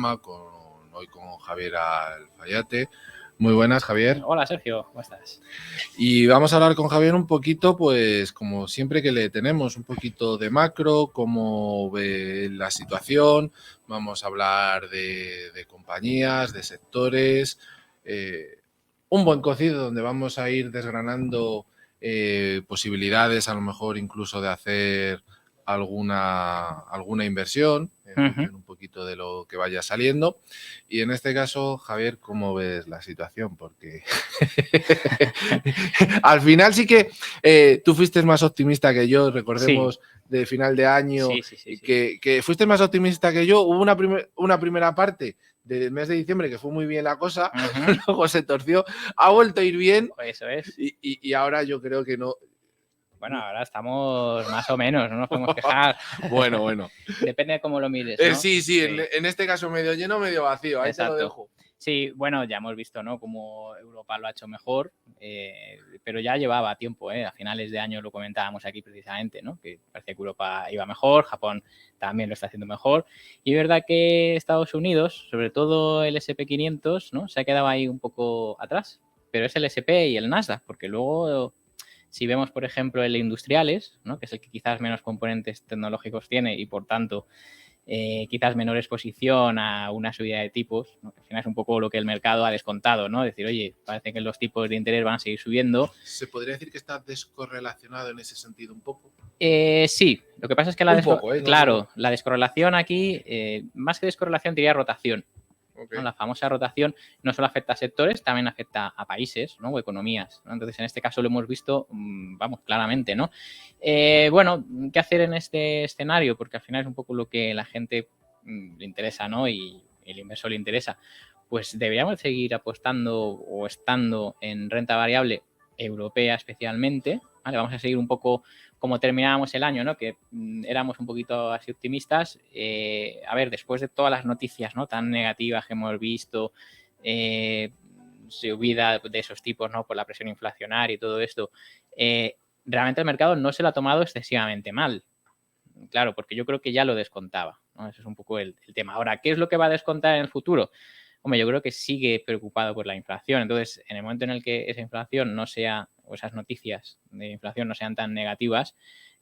hoy con Javier Alfayate. Muy buenas, Javier. Hola, Sergio, ¿cómo estás? Y vamos a hablar con Javier un poquito, pues como siempre que le tenemos, un poquito de macro, cómo ve la situación. Vamos a hablar de compañías, de sectores, un buen cocido donde vamos a ir desgranando posibilidades, a lo mejor incluso de hacer alguna inversión en función un poquito de lo que vaya saliendo. Y en este caso, Javier, ¿cómo ves la situación? Porque al final sí que tú fuiste más optimista que yo, recordemos de final de año, que fuiste más optimista que yo. Hubo una primera parte del mes de diciembre que fue muy bien la cosa, luego se torció, ha vuelto a ir bien. Eso es. Y ahora yo creo que no. Bueno, ahora estamos más o menos, no nos podemos quejar. Bueno. Depende de cómo lo mires, ¿no? Sí. En este caso medio lleno, medio vacío, ahí Exacto. te lo dejo. Sí, bueno, ya hemos visto, ¿no?, cómo Europa lo ha hecho mejor, pero ya llevaba tiempo, A finales de año lo comentábamos aquí precisamente, ¿no?, que parecía que Europa iba mejor, Japón también lo está haciendo mejor. Y es verdad que Estados Unidos, sobre todo el S&P 500, ¿no?, se ha quedado ahí un poco atrás, pero es el S&P y el Nasdaq, porque luego, si vemos, por ejemplo, el industriales, ¿no?, que es el que quizás menos componentes tecnológicos tiene y, por tanto, quizás menor exposición a una subida de tipos, ¿no? Al final es un poco lo que el mercado ha descontado, ¿no? Decir, oye, parece que los tipos de interés van a seguir subiendo. ¿Se podría decir que está descorrelacionado en ese sentido un poco? Sí, lo que pasa es que la descorrelación aquí, más que descorrelación, diría rotación. Okay. ¿No? La famosa rotación no solo afecta a sectores, también afecta a países, ¿no?, o economías, ¿no? Entonces, en este caso lo hemos visto, vamos, claramente, ¿no? Bueno, ¿qué hacer en este escenario? Porque al final es un poco lo que la gente le interesa, ¿no?, y el inversor le interesa. Pues deberíamos seguir apostando o estando en renta variable europea especialmente, ¿vale? Vamos a seguir un poco como terminábamos el año, ¿no?, que éramos un poquito así optimistas. A ver, después de todas las noticias, ¿no?, tan negativas que hemos visto, subida de esos tipos, ¿no?, por la presión inflacionaria y todo esto, realmente el mercado no se lo ha tomado excesivamente mal. Claro, porque yo creo que ya lo descontaba, ¿no? Ese es un poco el tema. Ahora, ¿qué es lo que va a descontar en el futuro? Hombre, yo creo que sigue preocupado por la inflación. Entonces, en el momento en el que esa inflación no sea, o esas noticias de inflación no sean tan negativas,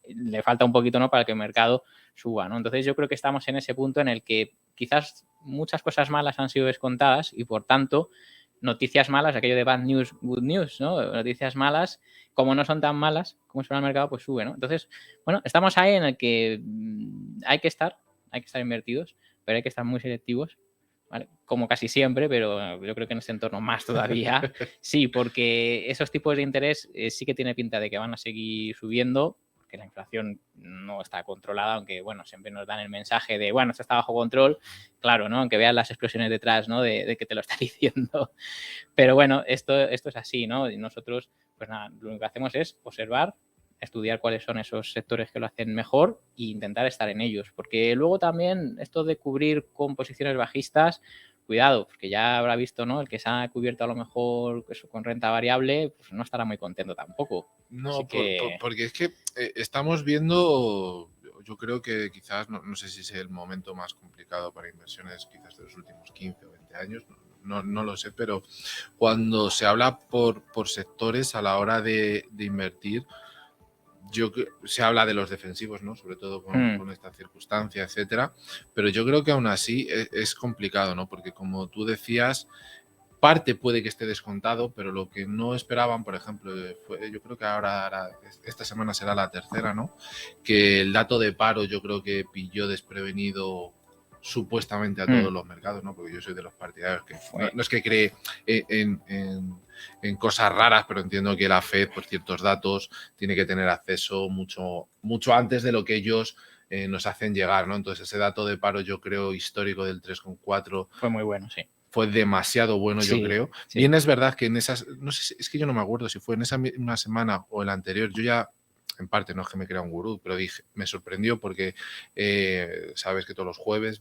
le falta un poquito, ¿no?, para que el mercado suba, ¿no? Entonces, yo creo que estamos en ese punto en el que quizás muchas cosas malas han sido descontadas y, por tanto, noticias malas, aquello de bad news, good news, ¿no? Noticias malas, como no son tan malas como espera el mercado, pues sube, ¿no? Entonces, bueno, estamos ahí en el que hay que estar invertidos, pero hay que estar muy selectivos, ¿vale? Como casi siempre, pero yo creo que en este entorno más todavía. Sí, porque esos tipos de interés sí que tiene pinta de que van a seguir subiendo, porque la inflación no está controlada, aunque, bueno, siempre nos dan el mensaje de, bueno, esto está bajo control, claro, ¿no?, aunque veas las explosiones detrás, ¿no?, de que te lo está diciendo. Pero bueno, esto es así, ¿no? Y nosotros, pues nada, lo único que hacemos es observar, estudiar cuáles son esos sectores que lo hacen mejor e intentar estar en ellos. Porque luego también esto de cubrir con posiciones bajistas, cuidado, porque ya habrá visto, ¿no?, el que se ha cubierto a lo mejor eso, con renta variable, pues no estará muy contento tampoco. No, porque es que estamos viendo, yo creo que quizás, no sé si es el momento más complicado para inversiones quizás de los últimos 15 o 20 años, no lo sé, pero cuando se habla por sectores a la hora de invertir, se habla de los defensivos, ¿no?, sobre todo con esta circunstancia, etcétera, pero yo creo que aún así es complicado, ¿no?, porque como tú decías, parte puede que esté descontado, pero lo que no esperaban, por ejemplo, yo creo que ahora esta semana será la tercera, ¿no?, que el dato de paro yo creo que pilló desprevenido supuestamente a todos los mercados, ¿no?, porque yo soy de los partidarios que no es que cree en cosas raras, pero entiendo que la Fed, por ciertos datos, tiene que tener acceso mucho antes de lo que ellos nos hacen llegar, ¿no? Entonces ese dato de paro, yo creo, histórico del 3,4 fue muy bueno, sí. Fue demasiado bueno, sí, yo creo. Sí. Bien, es verdad que en esas, no sé, es que yo no me acuerdo si fue en esa una semana o en la anterior, yo ya, en parte, no es que me crea un gurú, pero me sorprendió porque sabes que todos los jueves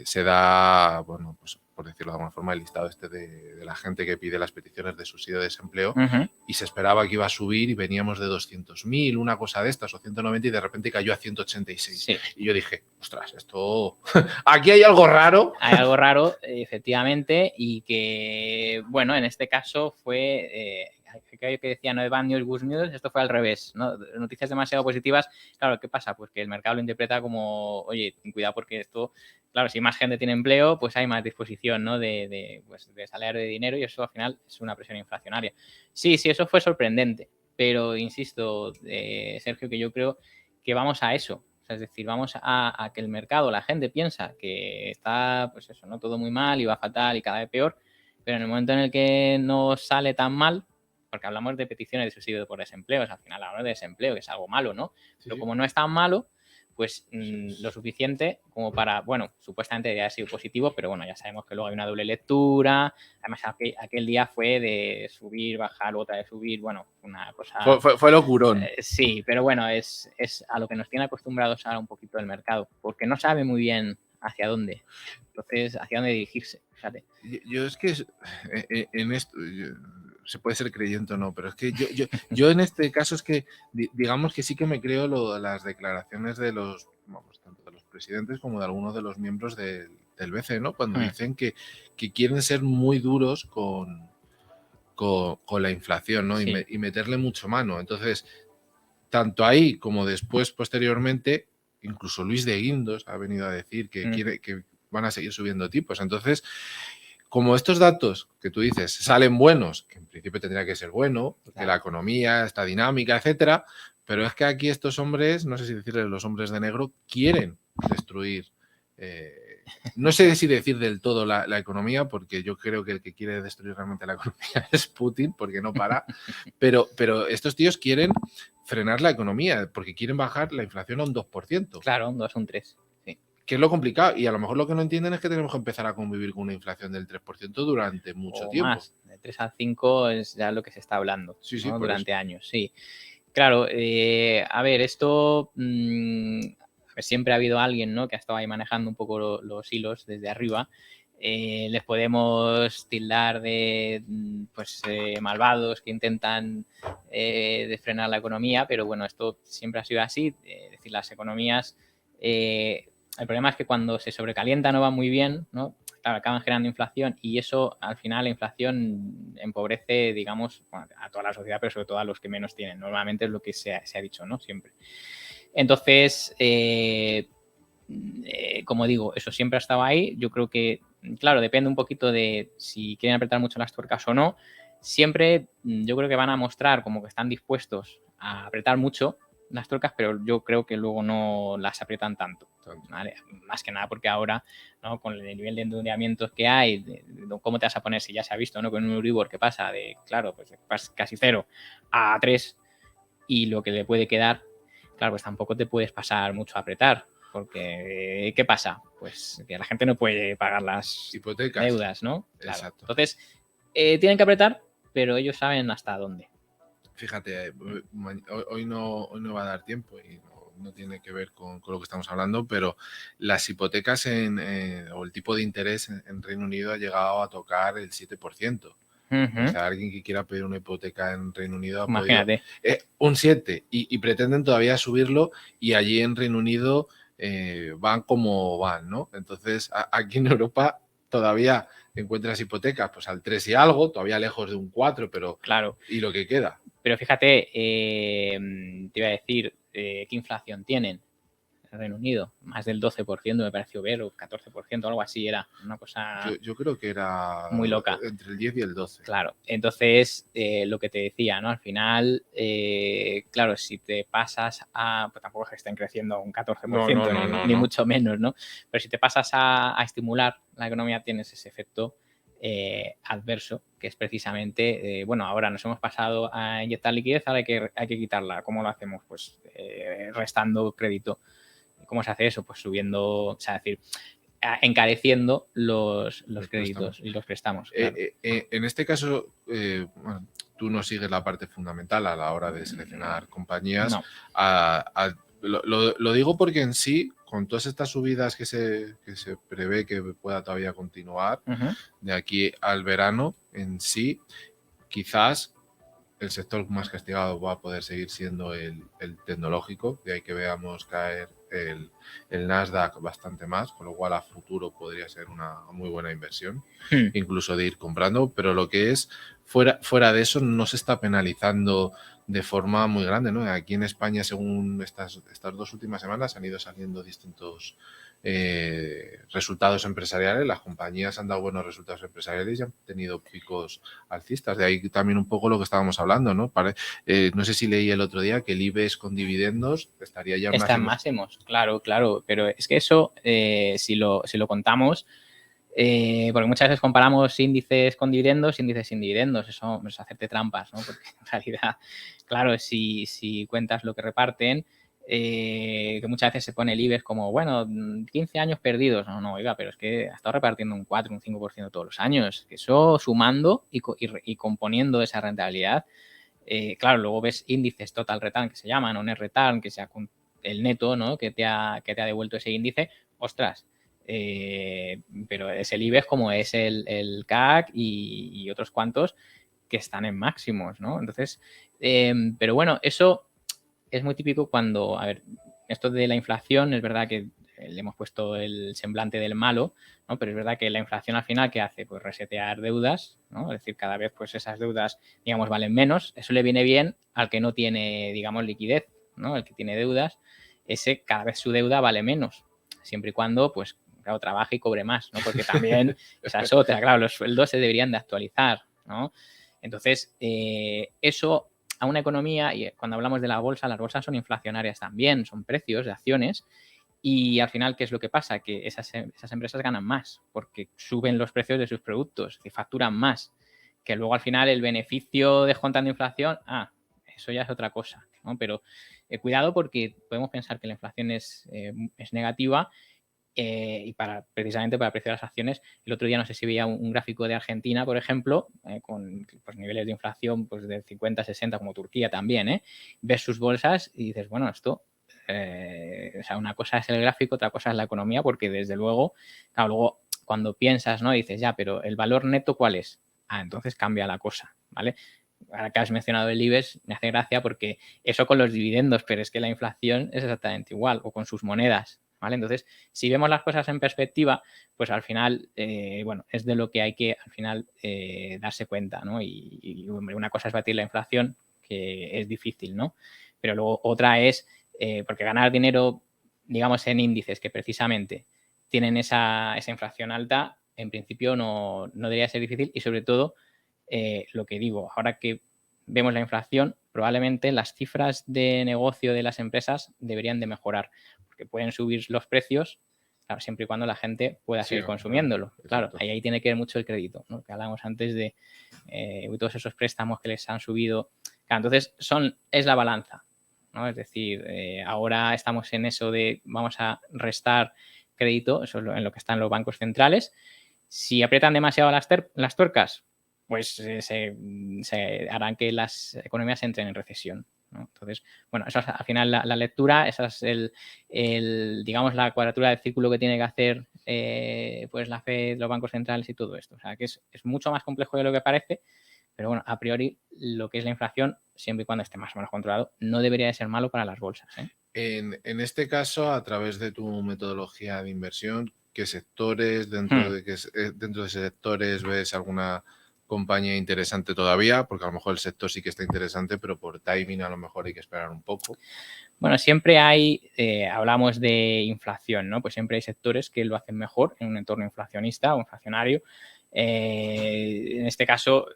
se da, bueno, pues por decirlo de alguna forma, el listado de la gente que pide las peticiones de subsidio de desempleo, Ujú. y se esperaba que iba a subir y veníamos de 200.000, una cosa de estas, o 190, y de repente cayó a 186. Sí. Y yo dije, ostras, esto... aquí hay algo raro. Hay algo raro, efectivamente, y que, bueno, en este caso fue, aquello que decía, no de bad news, good news, esto fue al revés, ¿no? Noticias demasiado positivas, claro, ¿qué pasa? Pues que el mercado lo interpreta como, oye, ten cuidado porque esto, claro, si más gente tiene empleo, pues hay más disposición, ¿no? Pues, de salario de dinero, y eso al final es una presión inflacionaria. Sí, eso fue sorprendente, pero insisto, Sergio, que yo creo que vamos a eso. O sea, es decir, vamos a que el mercado, la gente piensa que está, pues eso, ¿no? Todo muy mal y va fatal y cada vez peor, pero en el momento en el que no sale tan mal, porque hablamos de peticiones de subsidio por desempleo, al final hablamos de desempleo, que es algo malo, ¿no? Pero como no es tan malo, pues lo suficiente como para, bueno, supuestamente debería haber sido positivo, pero bueno, ya sabemos que luego hay una doble lectura. Además, aquel día fue de subir, bajar, otra de subir, bueno, una cosa... Fue locurón. Sí, pero bueno, es a lo que nos tiene acostumbrados ahora un poquito el mercado, porque no sabe muy bien hacia dónde. Entonces, hacia dónde dirigirse, fíjate. Yo es que en esto... se puede ser creyente o no, pero es que yo en este caso es que digamos que sí que me creo las declaraciones de los, vamos, tanto de los presidentes como de algunos de los miembros del BCE, ¿no? Cuando dicen que quieren ser muy duros con la inflación, ¿no? Sí. Y meterle mucho mano. Entonces, tanto ahí como después, posteriormente, incluso Luis de Guindos ha venido a decir que van a seguir subiendo tipos. Entonces, como estos datos que tú dices salen buenos, que en principio tendría que ser bueno, porque Claro. la economía está dinámica, etcétera, pero es que aquí estos hombres, no sé si decirles los hombres de negro, quieren destruir, no sé si decir del todo la economía, porque yo creo que el que quiere destruir realmente la economía es Putin, porque no para, pero estos tíos quieren frenar la economía, porque quieren bajar la inflación a un 2%. Claro, un 2, un 3. Que es lo complicado, y a lo mejor lo que no entienden es que tenemos que empezar a convivir con una inflación del 3% durante mucho tiempo. Más, de 3 al 5 es ya lo que se está hablando, sí, ¿no? Durante años, sí. Claro, a ver, esto siempre ha habido alguien, ¿no? Que ha estado ahí manejando un poco los hilos desde arriba. Les podemos tildar de pues malvados que intentan de frenar la economía, pero bueno, esto siempre ha sido así. Es decir, las economías, el problema es que cuando se sobrecalienta no va muy bien, ¿no? Claro, acaban generando inflación y eso al final la inflación empobrece, digamos, a toda la sociedad, pero sobre todo a los que menos tienen. Normalmente es lo que se ha dicho, ¿no? Siempre. Entonces, como digo, eso siempre ha estado ahí. Yo creo que, claro, depende un poquito de si quieren apretar mucho las tuercas o no. Siempre yo creo que van a mostrar como que están dispuestos a apretar mucho las tuercas, pero yo creo que luego no las aprietan tanto. ¿Vale? Más que nada porque ahora, ¿no? Con el nivel de endeudamientos que hay, ¿cómo te vas a poner si ya se ha visto, ¿no? Con un Euribor que pasa de, claro, pues casi 0 a 3 y lo que le puede quedar, claro, pues tampoco te puedes pasar mucho a apretar. Porque, ¿qué pasa? Pues que la gente no puede pagar las hipotecas, deudas, ¿no? Claro. Exacto. Entonces, tienen que apretar, pero ellos saben hasta dónde. Fíjate, hoy no va a dar tiempo y no tiene que ver con lo que estamos hablando, pero las hipotecas o el tipo de interés en Reino Unido ha llegado a tocar el 7%. O sea, alguien que quiera pedir una hipoteca en Reino Unido ha podido, un 7% y pretenden todavía subirlo, y allí en Reino Unido van como van, ¿no? Entonces, aquí en Europa todavía encuentras hipotecas pues al 3 y algo, todavía lejos de un 4, pero claro. ¿Y lo que queda? Pero fíjate, te iba a decir, ¿qué inflación tienen en Reino Unido? Más del 12% me pareció ver, o 14%, algo así era, una cosa... Yo creo que era muy loca. Entre el 10 y el 12. Claro, entonces lo que te decía, ¿no? Al final, claro, si te pasas a... Pues tampoco es que estén creciendo un 14%, ni mucho menos, ¿no? Pero si te pasas a estimular la economía, tienes ese efecto adverso, que es precisamente, bueno, ahora nos hemos pasado a inyectar liquidez, ahora hay que quitarla. ¿Cómo lo hacemos? Pues restando crédito. ¿Cómo se hace eso? Pues subiendo, o sea, es decir, encareciendo los créditos y los préstamos. Claro. En este caso, bueno, tú no sigues la parte fundamental a la hora de seleccionar compañías. No. Lo digo porque en sí, con todas estas subidas que se prevé que pueda todavía continuar de aquí al verano, en sí, quizás el sector más castigado va a poder seguir siendo el tecnológico, de ahí que veamos caer el Nasdaq bastante más, con lo cual a futuro podría ser una muy buena inversión, incluso de ir comprando, pero lo que es fuera de eso no se está penalizando de forma muy grande, ¿no? Aquí en España, según estas 2 últimas semanas, han ido saliendo distintos resultados empresariales. Las compañías han dado buenos resultados empresariales y han tenido picos alcistas. De ahí también un poco lo que estábamos hablando, ¿no? No sé si leí el otro día que el IBEX con dividendos estaría ya en Está en máximos, claro, pero es que eso, si lo contamos, porque muchas veces comparamos índices con dividendos, índices sin dividendos, eso es hacerte trampas, ¿no? Porque en realidad, claro, si cuentas lo que reparten, que muchas veces se pone el IBEX como, bueno, 15 años perdidos. No, oiga, pero es que ha estado repartiendo un 4, un 5% todos los años. Que eso sumando y componiendo esa rentabilidad, claro, luego ves índices total return que se llaman, o net return, que sea el neto, ¿no? que te ha devuelto ese índice, ostras. Pero es el IBEX como es el CAC y otros cuantos que están en máximos, ¿no? Entonces, pero bueno, eso es muy típico cuando, a ver, esto de la inflación es verdad que le hemos puesto el semblante del malo, ¿no? Pero es verdad que la inflación al final, ¿qué hace? Pues resetear deudas, ¿no? Es decir, cada vez pues esas deudas, digamos, valen menos. Eso le viene bien al que no tiene, digamos, liquidez, ¿no? El que tiene deudas, ese cada vez su deuda vale menos, siempre y cuando, pues, claro, trabaje y cobre más, ¿no? Porque también esa es otra, claro, los sueldos se deberían de actualizar, ¿no? Entonces, eso a una economía, y cuando hablamos de la bolsa, las bolsas son inflacionarias también, son precios de acciones, y al final, ¿qué es lo que pasa? Que esas empresas ganan más porque suben los precios de sus productos, que facturan más, que luego al final el beneficio descontando inflación, eso ya es otra cosa, ¿no? Pero cuidado, porque podemos pensar que la inflación es negativa, y precisamente para el precio de las acciones. El otro día no sé si veía un gráfico de Argentina, por ejemplo, con pues, niveles de inflación pues, del 50, 60, como Turquía también, ves sus bolsas y dices, bueno, esto, o sea, una cosa es el gráfico, otra cosa es la economía, porque desde luego, claro, luego cuando piensas, ¿no? Dices, ya, pero ¿el valor neto cuál es? Entonces cambia la cosa, ¿vale? Ahora que has mencionado el IBEX, me hace gracia porque eso con los dividendos, pero es que la inflación es exactamente igual, o con sus monedas, ¿vale? Entonces, si vemos las cosas en perspectiva, pues al final, bueno, es de lo que hay que al final darse cuenta, ¿no? Y una cosa es batir la inflación, que es difícil, ¿no? Pero luego otra es, porque ganar dinero, digamos, en índices que precisamente tienen esa inflación alta, en principio no debería ser difícil, y sobre todo, lo que digo, ahora que vemos la inflación, probablemente las cifras de negocio de las empresas deberían de mejorar, porque pueden subir los precios, claro, siempre y cuando la gente pueda seguir consumiéndolo. Claro, ahí tiene que ver mucho el crédito, ¿no? Que hablábamos antes de todos esos préstamos que les han subido. Claro, entonces es la balanza, ¿no? Es decir, ahora estamos en eso de vamos a restar crédito, eso es en lo que están los bancos centrales. Si aprietan demasiado las tuercas, pues se harán que las economías entren en recesión, ¿no? Entonces, bueno, eso es al final la lectura, esa es digamos, la cuadratura del círculo que tiene que hacer pues la FED, los bancos centrales y todo esto. O sea, que es mucho más complejo de lo que parece, pero bueno, a priori lo que es la inflación, siempre y cuando esté más o menos controlado, no debería de ser malo para las bolsas, ¿eh? En este caso, a través de tu metodología de inversión, ¿qué sectores, dentro de esos sectores ves alguna compañía interesante todavía? Porque a lo mejor el sector sí que está interesante, pero por timing a lo mejor hay que esperar un poco. Bueno, siempre hay, hablamos de inflación, ¿no? Pues siempre hay sectores que lo hacen mejor en un entorno inflacionista o inflacionario. En este caso,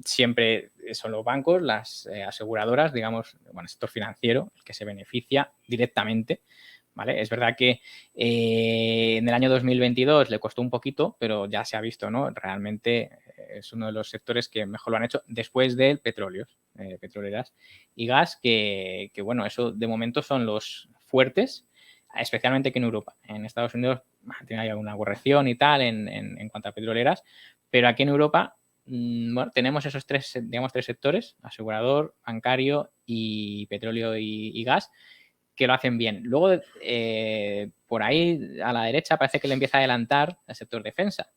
siempre son los bancos, las aseguradoras, digamos, bueno, el sector financiero, el que se beneficia directamente, ¿vale? Es verdad que en el año 2022 le costó un poquito, pero ya se ha visto, ¿no? Realmente es uno de los sectores que mejor lo han hecho después del petróleo, petroleras y gas, que bueno, eso de momento son los fuertes, especialmente aquí en Europa. En Estados Unidos tiene alguna corrección y tal en cuanto a petroleras, pero aquí en Europa, bueno, tenemos esos tres sectores, asegurador, bancario y petróleo y gas, que lo hacen bien. Luego, por ahí a la derecha parece que le empieza a adelantar el sector defensa.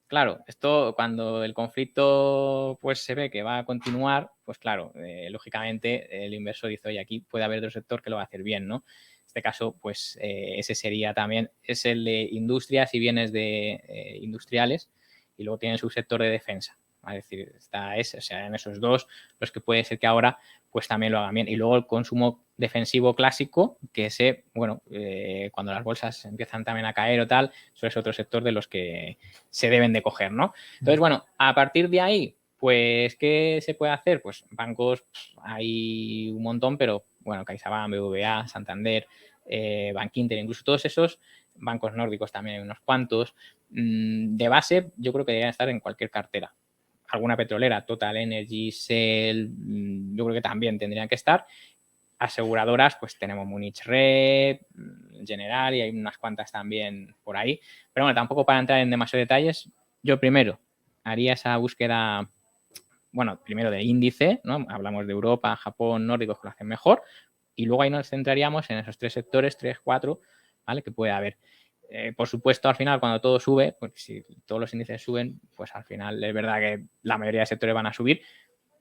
Claro, esto cuando el conflicto pues se ve que va a continuar, pues claro, lógicamente el inversor dice, oye, aquí puede haber otro sector que lo va a hacer bien, ¿no? En este caso, pues ese sería también, es el de industrias y bienes de industriales, y luego tiene su sector de defensa. Es decir, está ese, o sea, en esos dos, los que puede ser que ahora pues también lo hagan bien. Y luego el consumo defensivo clásico, que ese, bueno, cuando las bolsas empiezan también a caer o tal, eso es otro sector de los que se deben de coger, ¿no? Entonces, bueno, a partir de ahí, pues, ¿qué se puede hacer? Pues bancos hay un montón, pero, bueno, CaixaBank, BBVA, Santander, Bankinter, incluso todos esos bancos nórdicos también hay unos cuantos. De base, yo creo que deberían estar en cualquier cartera. Alguna petrolera, Total Energy, Shell, yo creo que también tendrían que estar. Aseguradoras, pues tenemos Munich Re, General, y hay unas cuantas también por ahí. Pero bueno, tampoco para entrar en demasiados detalles, yo primero haría esa búsqueda, bueno, primero de índice, ¿no? Hablamos de Europa, Japón, nórdicos que lo hacen mejor, y luego ahí nos centraríamos en esos 3 sectores, 3, 4, ¿vale? Que puede haber. Por supuesto, al final, cuando todo sube, porque si todos los índices suben, pues al final es verdad que la mayoría de sectores van a subir,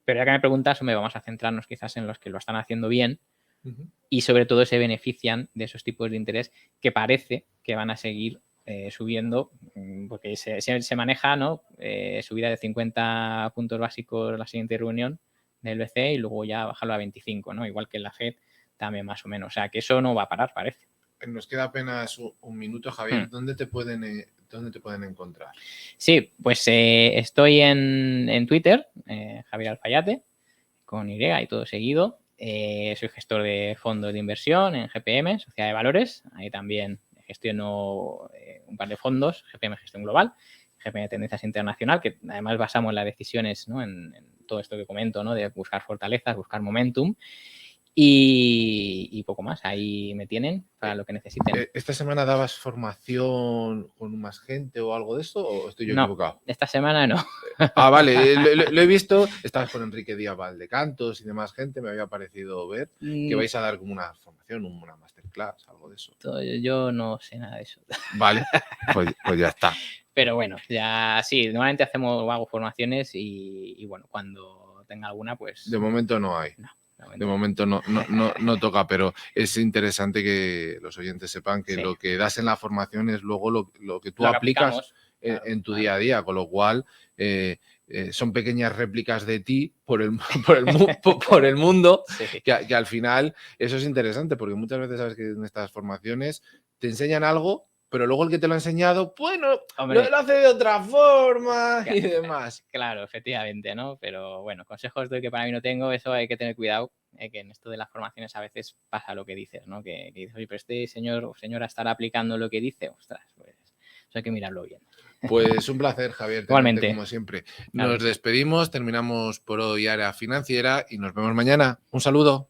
pero ya que me preguntas, vamos a centrarnos quizás en los que lo están haciendo bien y sobre todo se benefician de esos tipos de interés que parece que van a seguir subiendo, porque se maneja, ¿no? Subida de 50 puntos básicos la siguiente reunión del BCE y luego ya bajarlo a 25, ¿no? Igual que en la FED también más o menos. O sea, que eso no va a parar, parece. Nos queda apenas un minuto, Javier. ¿Dónde te pueden encontrar? Sí, pues estoy en Twitter, Javier Alfayate, con Y y todo seguido. Soy gestor de fondos de inversión en GPM, Sociedad de Valores. Ahí también gestiono un par de fondos, GPM Gestión Global, GPM Tendencias Internacional, que además basamos las decisiones, ¿no? en todo esto que comento, ¿no? De buscar fortalezas, buscar momentum. Y poco más, ahí me tienen para lo que necesiten. ¿Esta semana dabas formación con más gente o algo de eso o estoy yo equivocado? Esta semana no. Vale, lo he visto, estabas con Enrique Díaz Valdecantos y demás gente, me había parecido ver que vais a dar como una formación, una masterclass, algo de eso. Yo no sé nada de eso. Vale, pues ya está. Pero bueno, ya sí, normalmente hago formaciones y bueno, cuando tenga alguna, pues... De momento no hay. No. De momento no toca, pero es interesante que los oyentes sepan que lo que das en la formación es luego lo que tú aplicas en tu día a día, con lo cual son pequeñas réplicas de ti por el mundo, que al final eso es interesante, porque muchas veces sabes que en estas formaciones te enseñan algo, pero luego el que te lo ha enseñado, bueno, lo hace de otra forma y demás. Claro, efectivamente, ¿no? Pero bueno, consejos de que para mí no tengo, eso hay que tener cuidado, que en esto de las formaciones a veces pasa lo que dices, ¿no? Que dices, oye, pero este señor o señora estará aplicando lo que dice, ostras, pues eso hay que mirarlo bien. Pues un placer, Javier, igualmente, como siempre. Nos despedimos, terminamos por hoy Área Financiera y nos vemos mañana. Un saludo.